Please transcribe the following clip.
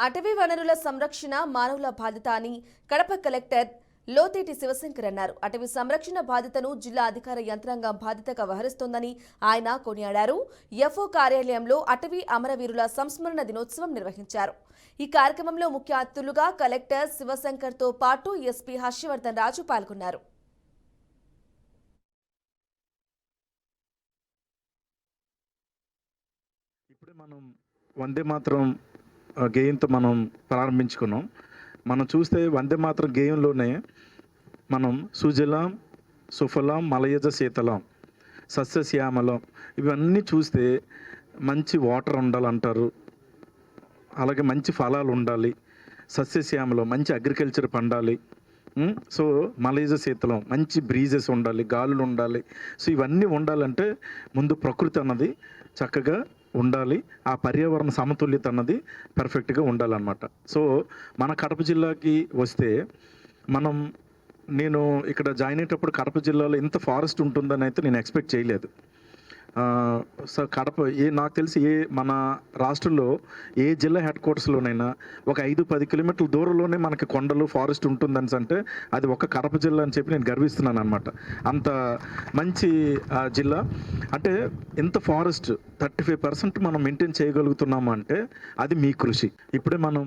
అటవీ వనరుల సంరక్షణ మానవుల బాధ్యత అని కడప కలెక్టర్ లోతేటి శివశంకర్ అన్నారు. అటవీ సంరక్షణ బాధ్యతను జిల్లా అధికార యంత్రాంగం బాధ్యతగా వహిస్తోందని ఆయన కొనియాడారు. ఎఫ్ఓ కార్యాలయంలో అటవీ అమరవీరుల సంస్మరణ దినోత్సవం నిర్వహించారు. ఈ కార్యక్రమంలో ముఖ్య అతిథులుగా కలెక్టర్ శివశంకర్ తో పాటు ఎస్పీ హర్షవర్ధన్ రాజు పాల్గొన్నారు. ఇప్పుడే మనం వందే మాతరం గేయంతో మనం ప్రారంభించుకున్నాం. మనం చూస్తే వందే మాతరం గేయంలోనే మనం సుజలాం సుఫలాం మలయజ శీతలాం సస్యశ్యామలం ఇవన్నీ చూస్తే మంచి వాటర్ ఉండాలంటారు, అలాగే మంచి ఫలాలు ఉండాలి, సస్యశ్యామలం మంచి అగ్రికల్చర్ పండాలి, సో మలయజ శీతలం మంచి బ్రీజెస్ ఉండాలి, గాలులు ఉండాలి. సో ఇవన్నీ ఉండాలంటే ముందు ప్రకృతి అన్నది చక్కగా ఉండాలి, ఆ పర్యావరణ సమతుల్యత అన్నది పర్ఫెక్ట్గా ఉండాలన్నమాట. సో మన కడప జిల్లాకి వస్తే నేను ఇక్కడ జాయిన్ అయ్యేటప్పుడు కడప జిల్లాలో ఇంత ఫారెస్ట్ ఉంటుందని అయితే నేను ఎక్స్పెక్ట్ చేయలేదు. సో కడప నాకు తెలిసి మన రాష్ట్రంలో ఏ జిల్లా హెడ్ క్వార్టర్స్లోనైనా ఒక 5-10 కిలోమీటర్ల దూరంలోనే మనకి కొండలు ఫారెస్ట్ ఉంటుందని అంటే అది ఒక కడప జిల్లా అని చెప్పి నేను గర్విస్తున్నాను అనమాట. అంత మంచి జిల్లా. అంటే ఇంత ఫారెస్ట్ 35% మనం మెయింటైన్ చేయగలుగుతున్నాము అంటే అది మీ కృషి. ఇప్పుడే మనం